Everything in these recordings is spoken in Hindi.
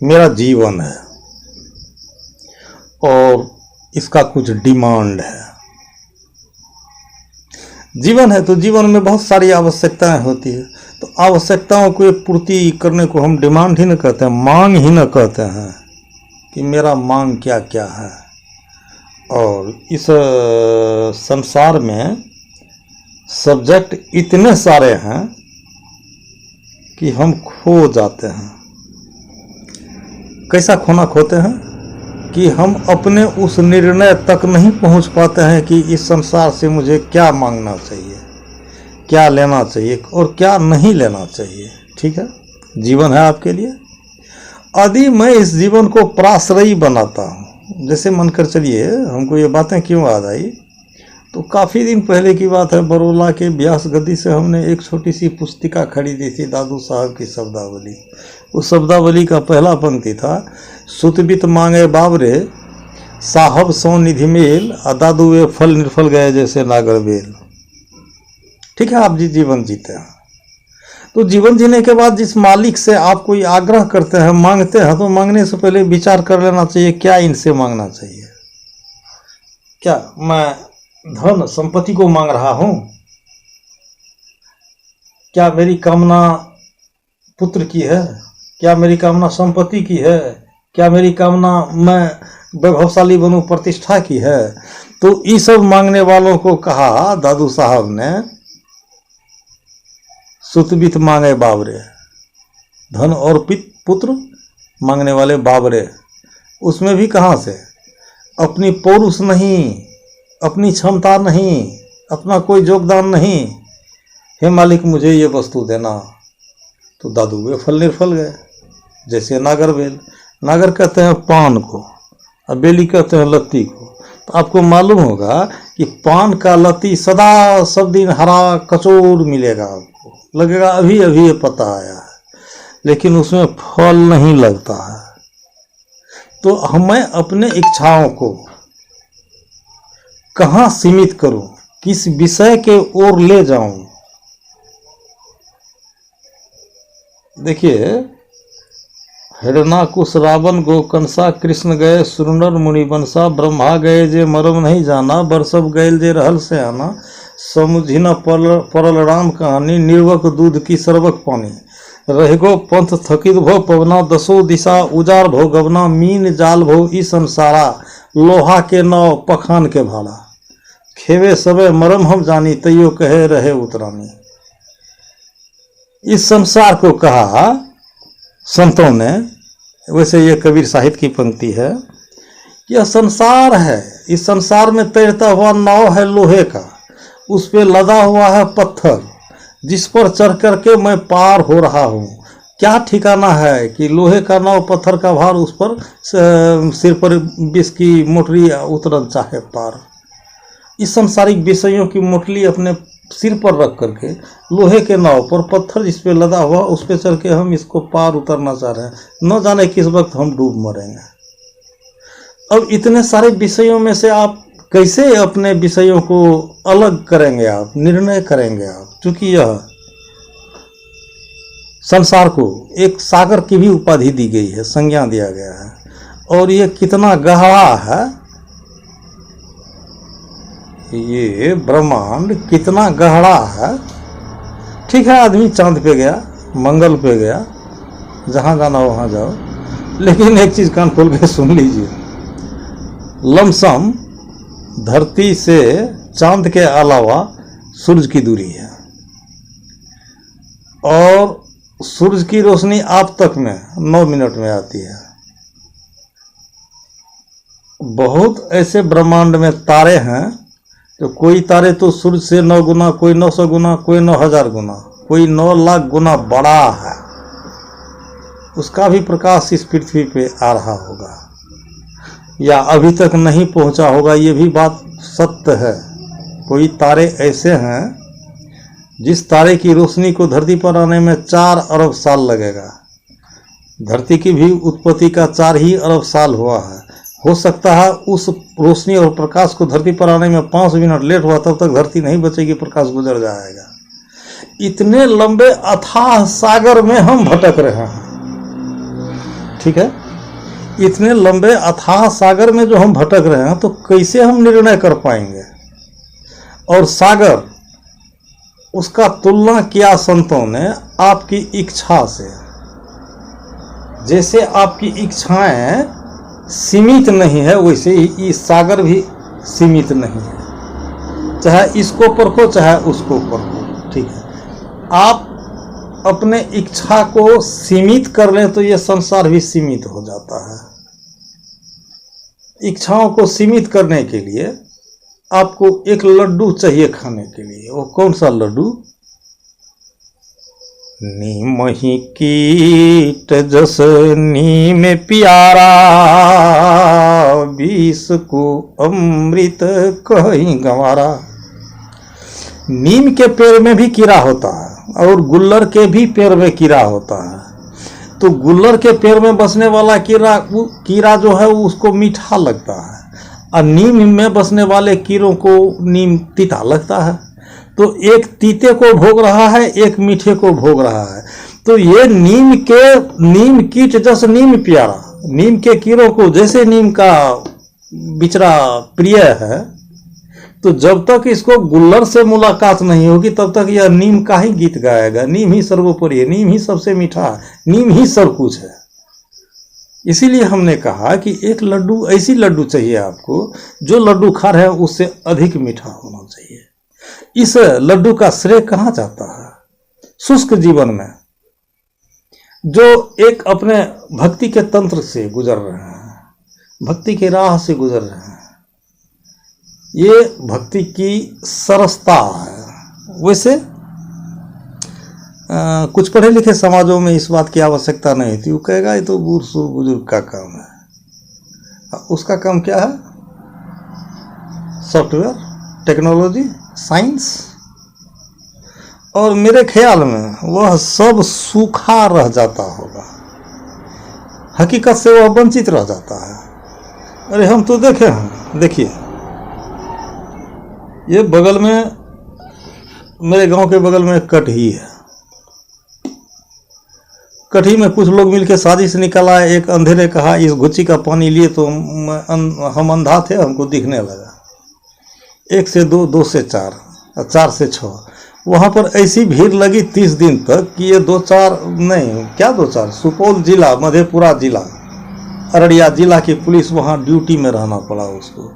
मेरा जीवन है और इसका कुछ डिमांड है। जीवन है तो जीवन में बहुत सारी आवश्यकताएं होती है, तो आवश्यकताओं को पूर्ति करने को हम डिमांड ही न कहते हैं, मांग ही न कहते हैं कि मेरा मांग क्या क्या है। और इस संसार में सब्जेक्ट इतने सारे हैं कि हम खो जाते हैं। कैसा खोते हैं कि हम अपने उस निर्णय तक नहीं पहुंच पाते हैं कि इस संसार से मुझे क्या मांगना चाहिए, क्या लेना चाहिए और क्या नहीं लेना चाहिए। ठीक है, जीवन है आपके लिए। यदि मैं इस जीवन को प्राश्रयी बनाता हूँ, जैसे मानकर चलिए हमको ये बातें क्यों याद आई, तो काफ़ी दिन पहले की बात है, बरोला के व्यास गद्दी से हमने एक छोटी सी पुस्तिका खरीदी थी, दादू साहब की शब्दावली। उस शब्दावली का पहला पंक्ति था, सुतबित मांगे बाबरे साहब सौ निधि मेल, दादू वे फल निर्फल गए जैसे नागर बेल। ठीक है, आप जीवन जीते हैं, तो जीवन जीने के बाद जिस मालिक से आप कोई आग्रह करते हैं, मांगते हैं, तो मांगने से पहले विचार कर लेना चाहिए क्या इनसे मांगना चाहिए। क्या मैं धन संपत्ति को मांग रहा हूं? क्या मेरी कामना पुत्र की है? क्या मेरी कामना संपत्ति की है? क्या मेरी कामना मैं वैभवशाली बनूं, प्रतिष्ठा की है? तो ये सब मांगने वालों को कहा दादू साहब ने, सुतबित मांगे बाबरे, धन और पुत्र मांगने वाले बाबरे। उसमें भी कहाँ से? अपनी पौरुष नहीं, अपनी क्षमता नहीं, अपना कोई योगदान नहीं, हे मालिक मुझे ये वस्तु देना। तो दादू वे फल निर्फल गए जैसे नागर बेल। नागर कहते हैं पान को और बेली कहते हैं लत्ती को। तो आपको मालूम होगा कि पान का लत्ती सदा सब दिन हरा कचोर मिलेगा, आपको लगेगा अभी अभी ये पता आया है, लेकिन उसमें फल नहीं लगता है। तो हमें अपने इच्छाओं को कहाँ सीमित करूं, किस विषय के ओर ले जाऊं। देखिए, हिरणाकुश रावण गोकंसा, कृष्ण गए सुरनर मुनिवंशा, ब्रह्मा गए जे मरम नहीं जाना, बरसब गैल जे रहल से आना, समुझी न परल राम कहानी, निर्वक दूध की सर्वक पानी, रहेगो पंथ थकित भो पवना, दसो दिशा उजार भो गवना, मीन जाल भो ई संसारा, लोहा के नौ पखान के भाड़ा, खेवे सबे मरम हम जानी, तैयो कहे रहे उतरानी। इस संसार को कहा संतों ने, वैसे ये कबीर साहित्य की पंक्ति है, यह संसार है, इस संसार में तैरता हुआ नाव है लोहे का, उस पे लदा हुआ है पत्थर, जिस पर चढ़ करके मैं पार हो रहा हूँ। क्या ठिकाना है कि लोहे का नाव, पत्थर का भार, उस पर सिर पर विष की मोटरी उतरन चाहे पार। इस संसारिक विषयों की मोटली अपने सिर पर रख करके लोहे के नाव पर पत्थर जिस पे लदा हुआ, उस पे चढ़ के हम इसको पार उतरना चाह रहे हैं, न जाने किस वक्त हम डूब मरेंगे। अब इतने सारे विषयों में से आप कैसे अपने विषयों को अलग करेंगे, आप निर्णय करेंगे आप, क्योंकि यह संसार को एक सागर की भी उपाधि दी गई है, संज्ञा दिया गया है, और यह कितना गहरा है, ये ब्रह्मांड कितना गहरा है। ठीक है, आदमी चांद पे गया, मंगल पे गया, जहां जाना वहां जाओ, लेकिन एक चीज कान खोल के सुन लीजिए, लमसम धरती से चांद के अलावा सूरज की दूरी है, और सूरज की रोशनी आप तक में 9 मिनट में आती है। बहुत ऐसे ब्रह्मांड में तारे हैं, तो कोई तारे तो सूरज से 9 गुना, कोई 900 गुना, कोई 9000 गुना, कोई 9 लाख गुना बड़ा है। उसका भी प्रकाश इस पृथ्वी पे आ रहा होगा या अभी तक नहीं पहुंचा होगा, ये भी बात सत्य है। कोई तारे ऐसे हैं जिस तारे की रोशनी को धरती पर आने में 4 अरब साल लगेगा। धरती की भी उत्पत्ति का 4 ही अरब साल हुआ है। हो सकता है उस रोशनी और प्रकाश को धरती पर आने में 5 मिनट लेट हुआ, तब तक धरती नहीं बचेगी, प्रकाश गुजर जाएगा। इतने लंबे अथाह सागर में हम भटक रहे हैं। ठीक है। इतने लंबे अथाह सागर में जो हम भटक रहे हैं, तो कैसे हम निर्णय कर पाएंगे। और सागर, उसका तुलना किया संतों ने आपकी इच्छा से। जैसे आपकी इच्छाएं सीमित नहीं है, वैसे ही इस सागर भी सीमित नहीं है। चाहे इसको परखो चाहे उसको परखो, ठीक है। आप अपने इच्छा को सीमित कर लें तो ये संसार भी सीमित हो जाता है। इच्छाओं को सीमित करने के लिए आपको एक लड्डू चाहिए खाने के लिए। वो कौन सा लड्डू? नीमहि कीट जस नीम प्यारा, विष को अमृत कहीं गंवारा। नीम के पेड़ में भी कीड़ा होता है और गुल्लर के भी पेड़ में कीड़ा होता है। तो गुल्लर के पेड़ में बसने वाला कीड़ा जो है उसको मीठा लगता है, और नीम में बसने वाले कीड़ों को नीम तीता लगता है। तो एक तीते को भोग रहा है, एक मीठे को भोग रहा है। तो ये नीम कीट जस नीम प्यारा, नीम के कीड़ों को जैसे नीम का बिचरा प्रिय है, तो जब तक इसको गुल्लर से मुलाकात नहीं होगी तब तक यह नीम का ही गीत गाएगा। नीम ही सर्वोपरि है, नीम ही सबसे मीठा है, नीम ही सब कुछ है। इसीलिए हमने कहा कि एक लड्डू, ऐसी लड्डू चाहिए आपको जो लड्डू खा रहे हैं उससे अधिक मीठा होना चाहिए। इस लड्डू का श्रेय कहाँ जाता है? शुष्क जीवन में जो एक अपने भक्ति के तंत्र से गुजर रहे हैं, भक्ति के राह से गुजर रहे हैं, ये भक्ति की सरसता है। वैसे कुछ पढ़े लिखे समाजों में इस बात की आवश्यकता नहीं थी। वो कहेगा ये तो बूढ़ सूढ़ बुजुर्ग का काम है। उसका काम क्या है? Software, technology, science. और मेरे ख्याल में वह सब सूखा रह जाता होगा, हकीकत से वह वंचित रह जाता है। अरे हम तो देखे हैं, देखिए ये बगल में, मेरे गांव के बगल में कटही है। कटही में कुछ लोग मिलकर साजिश निकल आए। एक अंधे ने कहा इस गुच्ची का पानी लिए तो हम अंधा थे, हमको दिखने लगा। 1 से 2, 2 से 4, 4 से 6 वहाँ पर ऐसी भीड़ लगी 30 दिन तक कि ये 2-4 नहीं, क्या 2-4, सुपौल जिला, मधेपुरा जिला, अररिया जिला की पुलिस वहाँ ड्यूटी में रहना पड़ा उसको।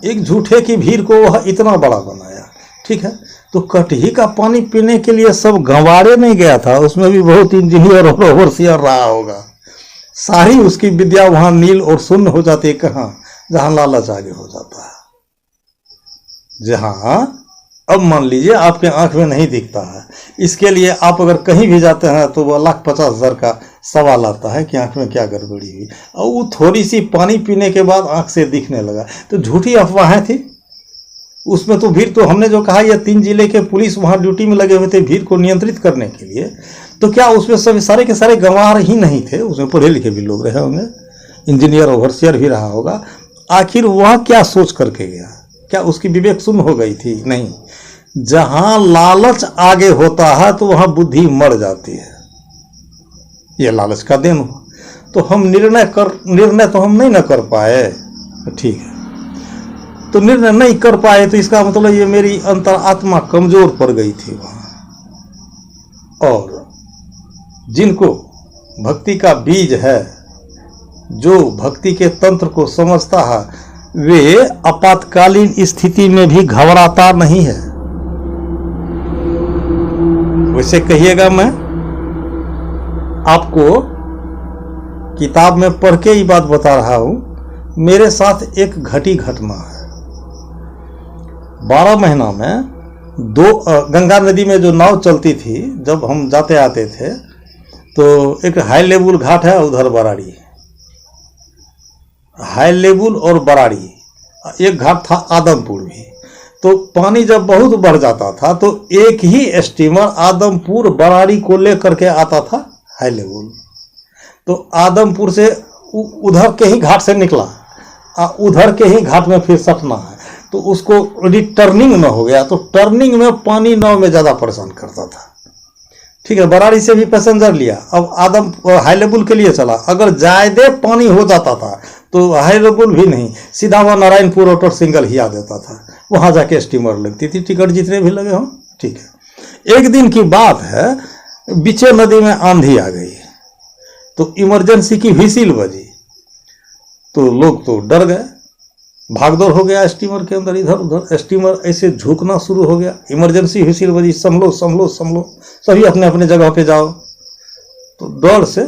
एक झूठे की भीड़ को वह इतना बड़ा बनाया, ठीक है। तो कटही का पानी पीने के लिए सब गंवारे नहीं गया था, उसमें भी बहुत इंजीनियर और ओवरसियर रहा होगा। सारी उसकी विद्या वहाँ नील और शून्य हो जाती है। कहाँ? जहाँ लालच आगे हो जाता है, जहाँ अब मान लीजिए आपके आंख में नहीं दिखता है। इसके लिए आप अगर कहीं भी जाते हैं तो वह 1,50,000 का सवाल आता है कि आंख में क्या गड़बड़ी हुई, और वो थोड़ी सी पानी पीने के बाद आंख से दिखने लगा। तो झूठी अफवाहें थी उसमें। तो भीड़, तो हमने जो कहा ये 3 जिले के पुलिस वहाँ ड्यूटी में लगे हुए थे भीड़ को नियंत्रित करने के लिए। तो क्या उसमें सभी सारे के सारे गंवार ही नहीं थे? उसमें पढ़े लिखे भी लोग रहे होंगे, इंजीनियर ओवरसियर भी रहा होगा। आखिर वह क्या सोच करके गया? क्या उसकी विवेक शून्य हो गई थी? नहीं। जहां लालच आगे होता है तो वहां बुद्धि मर जाती है। यह लालच का देन हो। तो हम निर्णय तो हम नहीं न कर पाए, ठीक है। तो निर्णय नहीं कर पाए तो इसका मतलब ये मेरी अंतरात्मा कमजोर पड़ गई थी वहां। और जिनको भक्ति का बीज है, जो भक्ति के तंत्र को समझता है, वे आपातकालीन स्थिति में भी घबराता नहीं है। वैसे कहिएगा, मैं आपको किताब में पढ़ के ही बात बता रहा हूं। मेरे साथ एक घटी घटना है। 12 महीना में 2 गंगा नदी में जो नाव चलती थी, जब हम जाते आते थे, तो एक हाई लेवल घाट है उधर बराड़ी, हाई लेवल और बराड़ी। एक घाट था आदमपुर भी। तो पानी जब बहुत बढ़ जाता था तो एक ही स्टीमर आदमपुर बराड़ी को लेकर के आता था हाई लेवल। तो आदमपुर से उधर के ही घाट से निकला, उधर के ही घाट में फिर सटना है। तो उसको टर्निंग में हो गया, तो टर्निंग में पानी नाव में ज़्यादा परेशान करता था। ठीक है, बराड़ी से भी पैसेंजर लिया, अब आदम हाई लेवल के लिए चला। अगर ज़्यादा पानी हो जाता था तो हाई लेवल भी नहीं, सीधा वह नारायणपुर ऑटो सिंगल ही आ जाता था, वहाँ जाके स्टीमर लगती थी, टिकट जितने भी लगे हों। ठीक है, एक दिन की बात है, बीचे नदी में आंधी आ गई तो इमरजेंसी की व्हिसिल बजी, तो लोग तो डर गए, भागदौड़ हो गया स्टीमर के अंदर, इधर उधर स्टीमर ऐसे झुकना शुरू हो गया। इमरजेंसी व्हिसिल बजी, संभलो संभलो संभलो, सभी अपने अपने जगह पे जाओ। तो डर से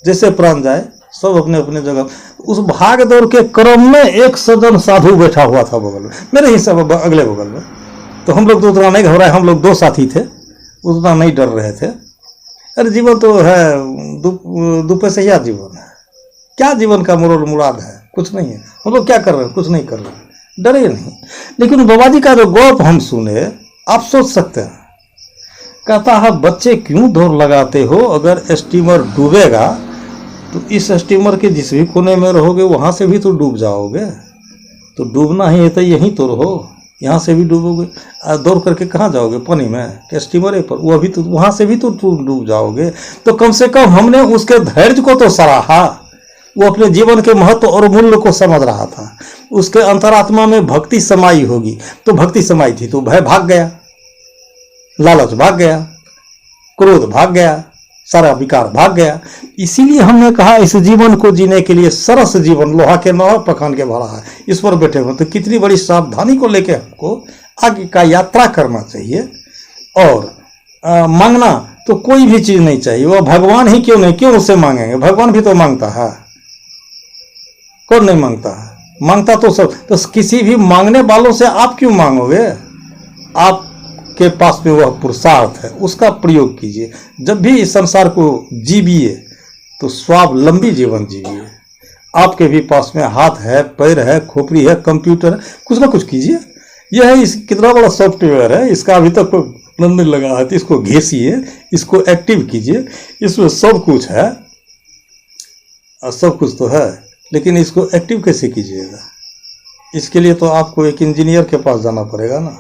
जैसे प्राण जाए, सब अपने अपने जगह। उस भाग दौड़ के क्रम में एक सज्जन साधु बैठा हुआ था बगल में, मेरे ही सब अगले बगल में। तो हम लोग तो उतना नहीं घबराए, हम लोग 2 साथी थे, उतना नहीं डर रहे थे। अरे जीवन तो है, दो पैसैया जीवन है, क्या जीवन का मुराद मुराद है, कुछ नहीं है, हम लोग क्या कर रहे हैं, कुछ नहीं कर रहे हैं, डरे नहीं। लेकिन बाबा जी का जो गौप हम सुने, आप सोच सकते हैं, कहता है बच्चे क्यों दौड़ लगाते हो, अगर स्टीमर डूबेगा तो इस स्टीमर के जिस भी कोने में रहोगे वहाँ से भी तो डूब जाओगे, तो डूबना ही है तो यहीं तो रहो, यहाँ से भी डूबोगे, दौड़ करके कहाँ जाओगे, पानी में कि स्टीमर पर, वो अभी तो वहाँ से भी तो डूब जाओगे। तो कम से कम हमने उसके धैर्य को तो सराहा, वो अपने जीवन के महत्व और मूल्य को समझ रहा था, उसके अंतरात्मा में भक्ति समाई होगी, तो भक्ति समाई थी तो भय भाग गया, लालच भाग गया, क्रोध भाग गया, सारा विकार भाग गया। इसीलिए हमने कहा इस जीवन को जीने के लिए सरस जीवन लोहा के नौ पखान के भरा है, इस पर बैठे हुए, तो कितनी बड़ी सावधानी को लेकर हमको आगे का यात्रा करना चाहिए। और मांगना तो कोई भी चीज नहीं चाहिए, वह भगवान ही क्यों नहीं, क्यों उससे मांगेंगे, भगवान भी तो मांगता है, कौन नहीं मांगता है, मांगता तो सब। तो किसी भी मांगने वालों से आप क्यों मांगोगे, आपके पास में वह पुरुषार्थ है, उसका प्रयोग कीजिए। जब भी इस संसार को जीविए तो स्वावलंबी जीवन जीविए। आपके भी पास में हाथ है, पैर है, खोपड़ी है, कंप्यूटर है, कुछ ना कुछ कीजिए। यह है, इस कितना बड़ा सॉफ्टवेयर है, इसका अभी तक कोई नहीं लगा है, तो इसको घिसिए, इसको एक्टिव कीजिए, इसमें सब कुछ है, सब कुछ तो है, लेकिन इसको एक्टिव कैसे कीजिएगा, इसके लिए तो आपको एक इंजीनियर के पास जाना पड़ेगा ना।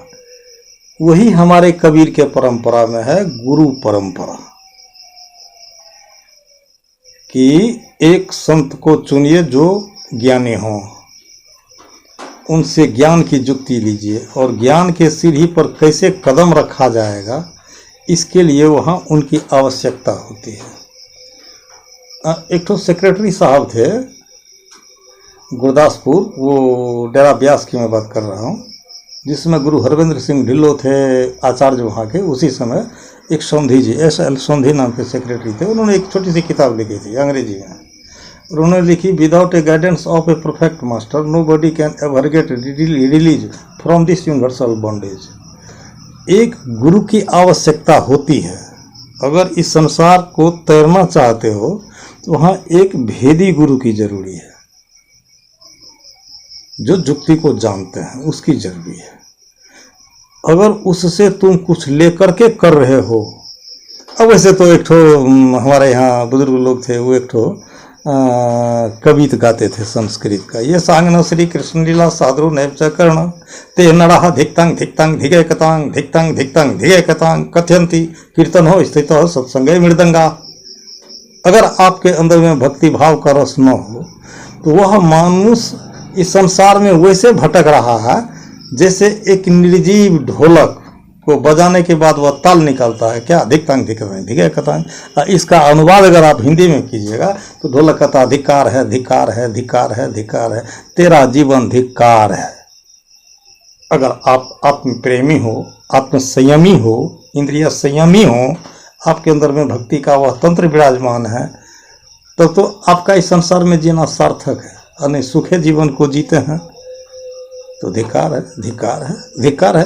वही हमारे कबीर के परंपरा में है, गुरु परंपरा, कि एक संत को चुनिए जो ज्ञानी हो, उनसे ज्ञान की जुक्ति लीजिए, और ज्ञान के सीढ़ी पर कैसे कदम रखा जाएगा, इसके लिए वहाँ उनकी आवश्यकता होती है। एक तो सेक्रेटरी साहब थे गुरदासपुर, वो डेरा ब्यास की मैं बात कर रहा हूँ, जिसमें गुरु हरविंद्र सिंह ढिल्लो थे आचार्य वहाँ के। उसी समय एक सोंधी जी, एस.एल. सोंधी नाम के सेक्रेटरी थे, उन्होंने एक छोटी सी किताब लिखी थी अंग्रेजी में, उन्होंने लिखी, without a guidance of a perfect master nobody can ever get release from this universal bondage. एक गुरु की आवश्यकता होती है, अगर इस संसार को तैरना चाहते हो तो वहाँ एक भेदी गुरु की जरूरी है, जो जुक्ति को जानते हैं, उसकी जरूरी है। अगर उससे तुम कुछ लेकर के कर रहे हो, अब वैसे तो एक ठो हमारे यहाँ बुजुर्ग लोग थे, वो एक ठो कवित गाते थे संस्कृत का, ये सांगन श्री कृष्ण लीला साधु नैवच कर्ण ते नड़ाह धिक्तांग धिक्तांग धिगे कतांग धिक्तांग धिक्तांग धिगे कतांग कथयंती कीर्तन हो स्थित हो सत्संगे मृदंगा। अगर आपके अंदर में भक्ति भाव का रस न हो तो वह मनुष्य इस संसार में वैसे भटक रहा है जैसे एक निर्जीव ढोलक को बजाने के बाद वह ताल निकालता है, क्या धिक्तांग धिक्तांग धिगे कतांग। इसका अनुवाद अगर आप हिंदी में कीजिएगा तो ढोलक कहता धिक्कार है धिक्कार है धिक्कार है धिक्कार है, तेरा जीवन धिक्कार है। अगर आप आत्म प्रेमी हो, आत्म संयमी हो, इंद्रिय संयमी हो, आपके अंदर में भक्ति का वह तंत्र विराजमान है, तब तो आपका इस संसार में जीना सार्थक है। और नहीं सुखे जीवन को जीते हैं तो धिक्कार है धिक्कार है धिक्कार है।